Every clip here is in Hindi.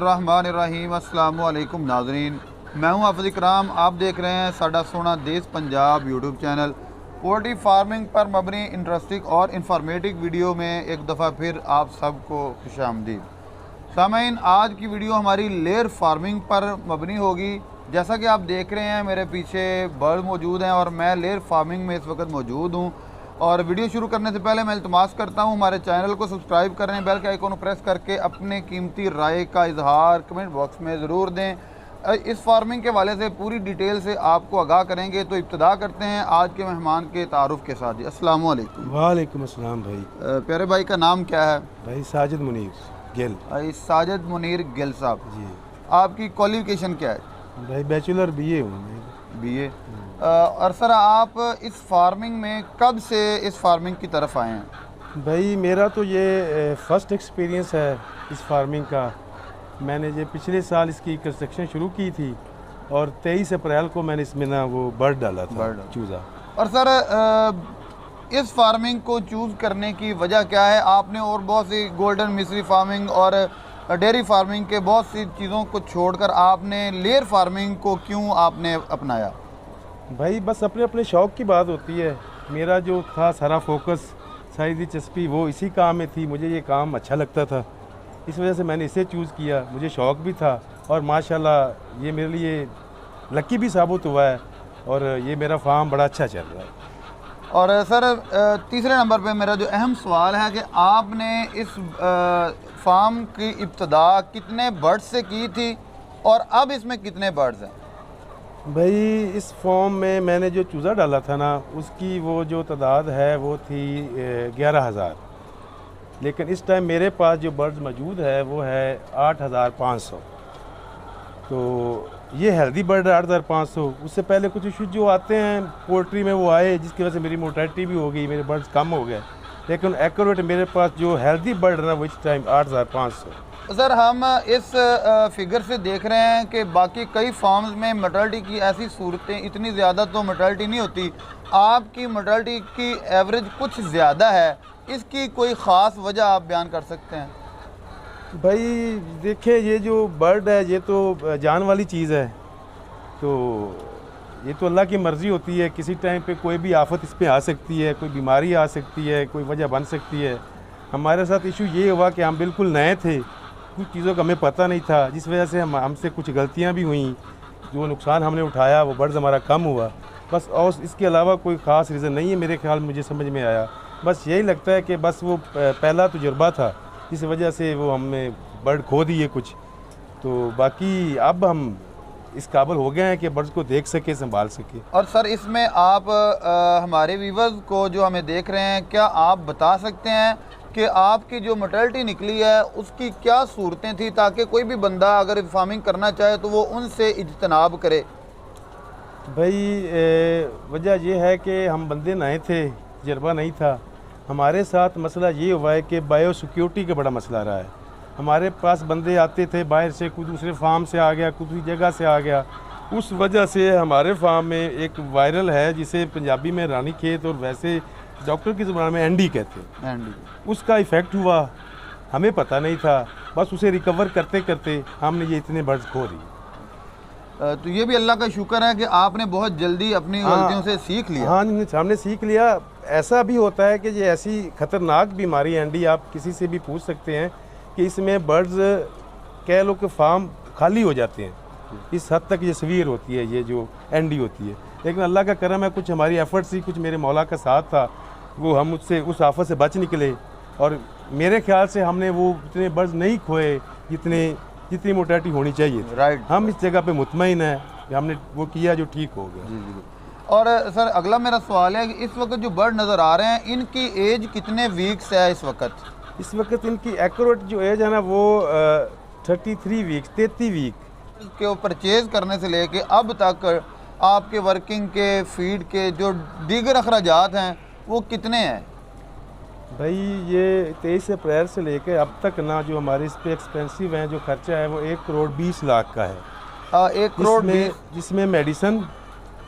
बिस्मिल्लाहिर्रहमानिर्रहीम। अस्सलाम वालेकुम नाज़रीन, मैं हूं हाफ़िज़ इकराम। आप देख रहे हैं साडा सोना देश Punjab YouTube channel. Poultry farming पर मबनी इंटरेस्टिंग और इंफॉर्मेटिव वीडियो में एक दफ़ा फिर आप सबको खुशामदीद। सामीन, आज की वीडियो हमारी लेयर फार्मिंग पर मबनी होगी। जैसा कि आप देख रहे हैं मेरे पीछे बर्ड मौजूद हैं और मैं लेयर फार्मिंग में इस वक्त मौजूद हूँ। और वीडियो शुरू करने से पहले मैं इल्तमास करता हूँ हमारे चैनल को सब्सक्राइब करें, बेल के आइकन को प्रेस करके अपने कीमती राय का इजहार कमेंट बॉक्स में ज़रूर दें। इस फार्मिंग के वाले से पूरी डिटेल से आपको आगाह करेंगे। तो इब्तिदा करते हैं आज के मेहमान के तारुफ के साथ। जी अस्सलाम वालेकुम। वालेकुम अस्सलाम भाई। प्यारे भाई का नाम क्या है? भाई साजिद मुनीर गिल। भाई साजिद मुनीर गिल साहब जी। आपकी क्वालिफिकेशन क्या है? भाई बैचलर बीए हूँ मैं। बीए। और सर आप इस फार्मिंग में कब से इस फार्मिंग की तरफ आए हैं? भाई मेरा तो ये फ़र्स्ट एक्सपीरियंस है इस फार्मिंग का। मैंने ये पिछले साल इसकी कंस्ट्रक्शन शुरू की थी और 23 अप्रैल को मैंने इसमें ना वो बर्ड डाला था, चूज़ा। और सर इस फार्मिंग को चूज़ करने की वजह क्या है? आपने और बहुत सी गोल्डन मिसरी फार्मिंग और डेयरी फार्मिंग के बहुत सी चीज़ों को छोड़कर आपने लेयर फार्मिंग को क्यों आपने अपनाया? भाई बस अपने अपने शौक़ की बात होती है। मेरा जो था सारा फोकस, सारी दिलचस्पी वो इसी काम में थी। मुझे ये काम अच्छा लगता था, इस वजह से मैंने इसे चूज़ किया। मुझे शौक़ भी था और माशाल्लाह ये मेरे लिए लकी भी साबित हुआ है और ये मेरा फार्म बड़ा अच्छा चल रहा है। और सर तीसरे नंबर पे मेरा जो अहम सवाल है कि आपने इस फार्म की इब्तिदा कितने बर्ड्स से की थी और अब इसमें कितने बर्ड्स हैं? भाई इस फॉर्म में मैंने जो चूज़ा डाला था ना, उसकी वो जो तादाद है वो थी 11,000। लेकिन इस टाइम मेरे पास जो बर्ड्स मौजूद है वो है 8,500। तो ये हेल्दी बर्ड है 8,500। उससे पहले कुछ इशू जो आते हैं पोल्ट्री में वो आए, जिसकी वजह से मेरी मोर्टेलिटी भी हो गई, मेरे बर्ड्स कम हो गए। लेकिन एक्यूरेट मेरे पास जो हेल्दी बर्ड है ना वो इस टाइम 8,500। सर हम इस फिगर से देख रहे हैं कि बाकी कई फार्म्स में मोर्टेलिटी की ऐसी सूरतें, इतनी ज़्यादा तो मोर्टेलिटी नहीं होती, आपकी मोर्टेलिटी की एवरेज कुछ ज़्यादा है। इसकी कोई ख़ास वजह आप बयान कर सकते हैं? भाई देखिए, ये जो बर्ड है ये तो जान वाली चीज़ है, तो ये तो अल्लाह की मर्ज़ी होती है। किसी टाइम पे कोई भी आफत इस पे आ सकती है, कोई बीमारी आ सकती है, कोई वजह बन सकती है। हमारे साथ इशू ये हुआ कि हम बिल्कुल नए थे, कुछ चीज़ों का हमें पता नहीं था, जिस वजह से हमसे कुछ गलतियां भी हुई। जो नुकसान हमने उठाया वो बर्ड्स हमारा कम हुआ बस। और इसके अलावा कोई ख़ास रीज़न नहीं है मेरे ख्याल, मुझे समझ में आया। बस यही लगता है कि बस वो पहला तजुर्बा था, इस वजह से वो हमने बर्ड खो दिए कुछ। तो बाकी अब हम इस काबिल हो गए हैं कि बर्ड्स को देख सके, संभाल सके। और सर इसमें आप हमारे व्यूवर्स को जो हमें देख रहे हैं, क्या आप बता सकते हैं कि आपकी जो मोर्टेलिटी निकली है उसकी क्या सूरतें थी, ताकि कोई भी बंदा अगर फार्मिंग करना चाहे तो वो उनसे इज्तनाब करे? भाई वजह यह है कि हम बंदे नए थे, तजर्बा नहीं था। हमारे साथ मसला ये हुआ है कि बायो सिक्योरिटी का बड़ा मसला रहा है। हमारे पास बंदे आते थे बाहर से, कोई दूसरे फार्म से आ गया, कोई दूसरी जगह से आ गया। उस वजह से हमारे फार्म में एक वायरल है जिसे पंजाबी में रानी खेत और वैसे डॉक्टर की ज़ुबान में एंडी कहते हैं, एंडी। उसका इफ़ेक्ट हुआ, हमें पता नहीं था। बस उसे रिकवर करते करते हमने ये इतने बर्ड्स खो दिए। तो ये भी अल्लाह का शुक्र है कि आपने बहुत जल्दी अपनी गलतियों से सीख लिया। हाँ, हमने सीख लिया। ऐसा भी होता है कि ये ऐसी ख़तरनाक बीमारी एंडी, आप किसी से भी पूछ सकते हैं कि इसमें बर्ड्स कह लो कि फार्म खाली हो जाते हैं। इस हद तक ये सवीर होती है, ये जो एंडी होती है। लेकिन अल्लाह का करम है, कुछ हमारी एफर्ट थी, कुछ मेरे मौला का साथ था, वो हम उससे उस आफत से बच निकले। और मेरे ख्याल से हमने वो इतने बर्ड्स नहीं खोए जितनी मोर्टेलिटी होनी चाहिए। राइट। हम इस जगह पे मुतमईन है कि हमने वो किया जो ठीक हो गया। जी जी। और सर अगला मेरा सवाल है कि इस वक्त जो बर्ड नज़र आ रहे हैं, इनकी एज कितने वीक्स है इस वक्त? इस वक्त इनकी एक्यूरेट जो एज है ना वो 33 वीक्स, 33 वीक के परचेज़ करने से लेके अब तक आपके वर्किंग के, फीड के जो दीगर अखराजात हैं वो कितने हैं? भाई ये 23 अप्रैल से लेकर अब तक ना जो हमारे इस पे एक्सपेंसिव हैं, जो खर्चा है वो 1,20,00,000 का है। 1 करोड़ जिसमें मेडिसन,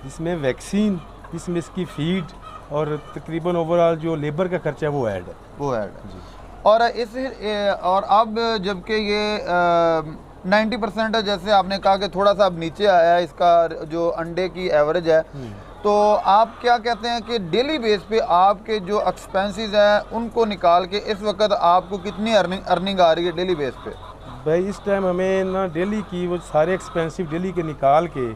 जिसमें वैक्सीन, जिसमें इसकी फीड और तकरीबन ओवरऑल जो लेबर का खर्चा है वो ऐड है। जी। और अब जबकि ये 90% है, जैसे आपने कहा कि थोड़ा सा अब नीचे आया है इसका जो अंडे की एवरेज है, तो आप क्या कहते हैं कि डेली बेस पे आपके जो एक्सपेंसेस हैं उनको निकाल के इस वक्त आपको कितनी अर्निंग आ रही है डेली बेस पे? भाई इस टाइम हमें ना डेली की वो सारे एक्सपेंसिव डेली के निकाल के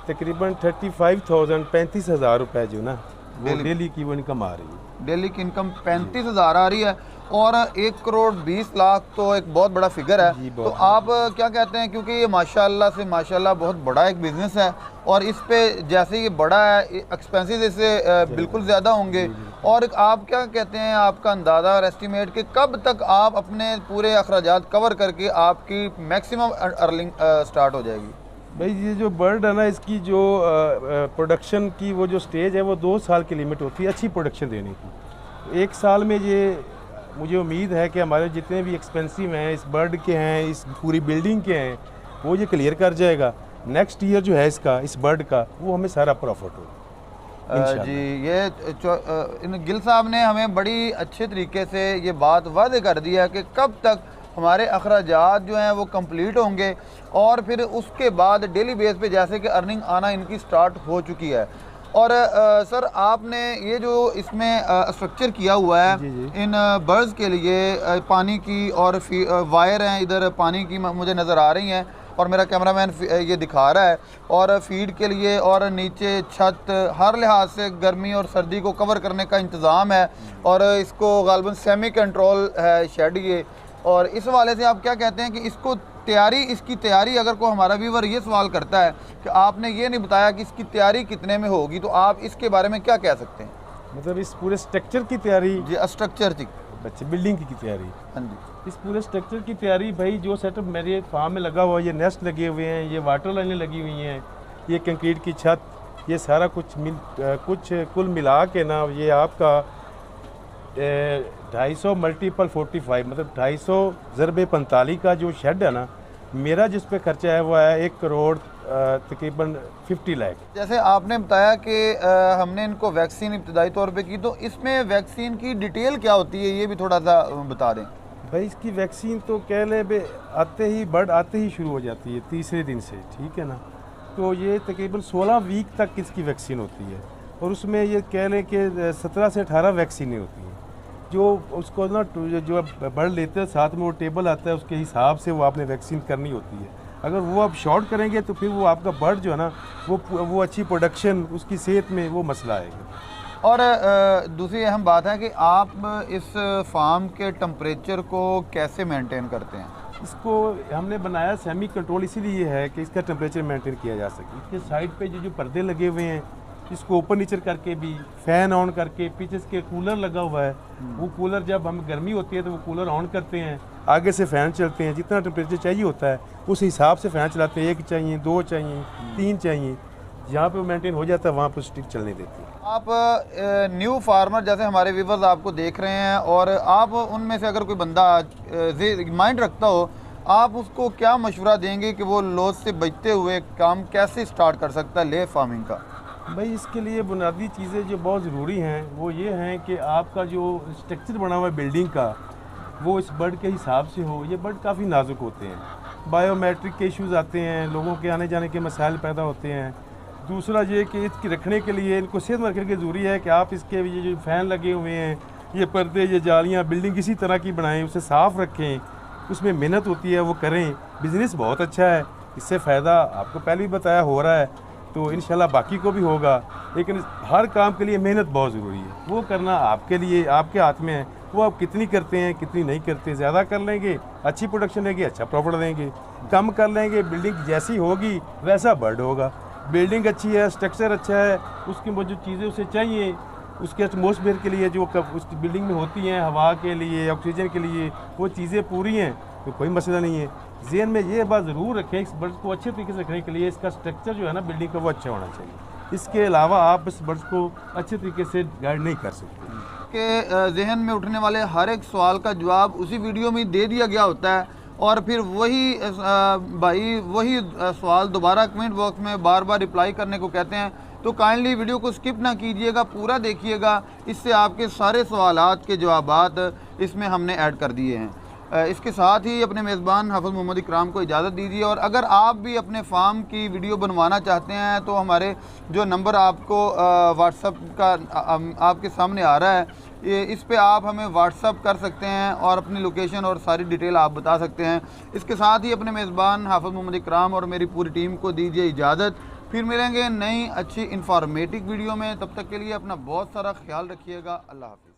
तकरीबन 35,000 रुपये जो ना वो डेली की वो इनकम आ रही है। डेली की इनकम 35,000 आ रही है और 1,20,00,000 तो एक बहुत बड़ा फिगर है। तो आप क्या कहते हैं, क्योंकि ये माशाल्लाह से माशाल्लाह बहुत बड़ा एक बिज़नेस है और इस पे जैसे ये बड़ा है एक्सपेंसेस इससे बिल्कुल ज़्यादा होंगे, और आप क्या कहते हैं आपका अंदाज़ा और एस्टिमेट कि कब तक आप अपने पूरे अखराजात कवर करके आपकी मैक्सिमम अर्निंग स्टार्ट हो जाएगी? भाई ये जो बर्ड है ना, इसकी जो प्रोडक्शन की वो जो स्टेज है वो 2 साल की लिमिट होती है अच्छी प्रोडक्शन देने की। 1 साल में ये मुझे उम्मीद है कि हमारे जितने भी एक्सपेंसिव हैं इस बर्ड के हैं, इस पूरी बिल्डिंग के हैं, वो ये क्लियर कर जाएगा। नेक्स्ट ईयर जो है इसका इस बर्ड का वो हमें सारा प्रॉफिट होगा जी। ये इन गिल साहब ने हमें बड़ी अच्छे तरीके से ये बात वादे कर दी है कि कब तक हमारे अखराजात जो हैं वो कंप्लीट होंगे और फिर उसके बाद डेली बेस पे जैसे कि अर्निंग आना इनकी स्टार्ट हो चुकी है। और सर आपने ये जो इसमें स्ट्रक्चर किया हुआ है इन बर्ड्स के लिए, पानी की और वायर हैं इधर पानी की मुझे नज़र आ रही हैं और मेरा कैमरामैन ये दिखा रहा है, और फीड के लिए और नीचे छत हर लिहाज से गर्मी और सर्दी को कवर करने का इंतज़ाम है, और इसको गालबन सेमी कंट्रोल है शेड ये। और इस वाले से आप क्या कहते हैं कि इसकी तैयारी अगर कोई हमारा व्यूअर ये सवाल करता है कि आपने ये नहीं बताया कि इसकी तैयारी कितने में होगी, तो आप इसके बारे में क्या कह सकते हैं? मतलब इस पूरे स्ट्रक्चर की तैयारी जी, स्ट्रक्चर की बच्चे बिल्डिंग की तैयारी। हाँ जी। इस पूरे स्ट्रक्चर की तैयारी भाई जो सेटअप मेरे फार्म में लगा हुआ है, ये नेस्ट लगे हुए हैं, ये वाटर लाइनें लगी हुई हैं, ये कंक्रीट की छत, ये सारा कुछ कुल मिला के ना ये आपका 250 मल्टीपल 45 मतलब 250 ज़रबे 45 का जो शेड है ना, मेरा जिस पे खर्चा है वो है 1 करोड़ तकरीबन 50 लाख। जैसे आपने बताया कि हमने इनको वैक्सीन इब्तदाई तौर पे की, तो इसमें वैक्सीन की डिटेल क्या होती है ये भी थोड़ा सा बता दें। भाई इसकी वैक्सीन तो कह ले बर्ड आते ही शुरू हो जाती है तीसरे दिन से, ठीक है ना। तो ये तकरीबन 16 वीक तक इसकी वैक्सीन होती है और उसमें ये कह लें कि 17 से 18 वैक्सीनें होती हैं। जो उसको ना जो बर्ड लेते हैं साथ में वो टेबल आता है, उसके हिसाब से वो आपने वैक्सीन करनी होती है। अगर वो आप शॉर्ट करेंगे तो फिर वो आपका बर्ड जो है ना वो अच्छी प्रोडक्शन उसकी सेहत में वो मसला आएगा। और दूसरी अहम बात है कि आप इस फार्म के टेम्परेचर को कैसे मेंटेन करते हैं? इसको हमने बनाया सेमी कंट्रोल इसीलिए है कि इसका टेम्परेचर मेंटेन किया जा सके। इसके साइड पे जो पर्दे लगे हुए हैं इसको ऊपर नीचे करके भी, फैन ऑन करके, पीछे इसके कूलर लगा हुआ है, वो कूलर जब हमें गर्मी होती है तो वो कूलर ऑन करते हैं, आगे से फ़ैन चलते हैं, जितना टेम्परेचर चाहिए होता है उस हिसाब से फ़ैन चलाते हैं। 1 चाहिए, 2 चाहिए, 3 चाहिए, जहाँ पे मेंटेन हो जाता है वहाँ पर स्टिक चलने देती है। आप न्यू फार्मर जैसे हमारे व्यूवर्स आपको देख रहे हैं और आप उनमें से अगर कोई बंदा माइंड रखता हो, आप उसको क्या मशवरा देंगे कि वो लॉस से बचते हुए काम कैसे स्टार्ट कर सकता है ले फार्मिंग का? भाई इसके लिए बुनियादी चीज़ें जो बहुत ज़रूरी हैं वो ये हैं कि आपका जो स्ट्रक्चर बना हुआ है बिल्डिंग का वो इस बर्ड के हिसाब से हो। ये बर्ड काफ़ी नाजुक होते हैं, बायोमेट्रिक के इश्यूज़ आते हैं, लोगों के आने जाने के मसाइल पैदा होते हैं। दूसरा ये कि इसकी रखने के लिए इनको सेहत रखने की ज़रूरी है कि आप इसके ये जो फ़ैन लगे हुए हैं, ये पर्दे, ये जालियाँ, बिल्डिंग किसी तरह की बनाएं, उसे साफ़ रखें, उसमें मेहनत होती है वो करें। बिज़नेस बहुत अच्छा है, इससे फ़ायदा आपको पहले भी बताया हो रहा है, तो इंशाल्लाह बाकी को भी होगा। लेकिन हर काम के लिए मेहनत बहुत ज़रूरी है, वो करना आपके लिए आपके हाथ में है। वो आप कितनी करते हैं कितनी नहीं करते, ज़्यादा कर लेंगे अच्छी प्रोडक्शन देंगे, अच्छा प्रॉफिट देंगे, कम कर लेंगे बिल्डिंग जैसी होगी वैसा बर्ड होगा। बिल्डिंग अच्छी है, स्ट्रक्चर अच्छा है, उसकी वो जो चीज़ें उसे चाहिए उसके एटमॉस्फेयर के लिए जो उसकी बिल्डिंग में होती हैं, हवा के लिए, ऑक्सीजन के लिए, वो चीज़ें पूरी हैं तो कोई मसला नहीं है। ज़हन में ये बात ज़रूर रखें, इस बर्ड को अच्छे तरीके से रखने के लिए इसका स्ट्रक्चर जो है ना बिल्डिंग का वो अच्छा होना चाहिए। इसके अलावा आप इस बर्ड को अच्छे तरीके से गाइड नहीं कर सकते। के जहन में उठने वाले हर एक सवाल का जवाब उसी वीडियो में दे दिया गया होता है और फिर वही सवाल दोबारा कमेंट बॉक्स में बार बार रिप्लाई करने को कहते हैं। तो काइंडली वीडियो को स्किप ना कीजिएगा, पूरा देखिएगा, इससे आपके सारे सवालात के जवाबात इसमें हमने ऐड कर दिए हैं। इसके साथ ही अपने मेज़बान हाफ़िज़ मोहम्मद इकराम को इजाज़त दीजिए। और अगर आप भी अपने फार्म की वीडियो बनवाना चाहते हैं तो हमारे जो नंबर आपको व्हाट्सएप का आपके सामने आ रहा है, इस पे आप हमें व्हाट्सअप कर सकते हैं और अपनी लोकेशन और सारी डिटेल आप बता सकते हैं। इसके साथ ही अपने मेज़बान हाफ़िज़ मोहम्मद इकराम और मेरी पूरी टीम को दीजिए इजाज़त। फिर मिलेंगे नई अच्छी इंफॉर्मेटिव वीडियो में। तब तक के लिए अपना बहुत सारा ख्याल रखिएगा। अल्लाह हाफ़िज़।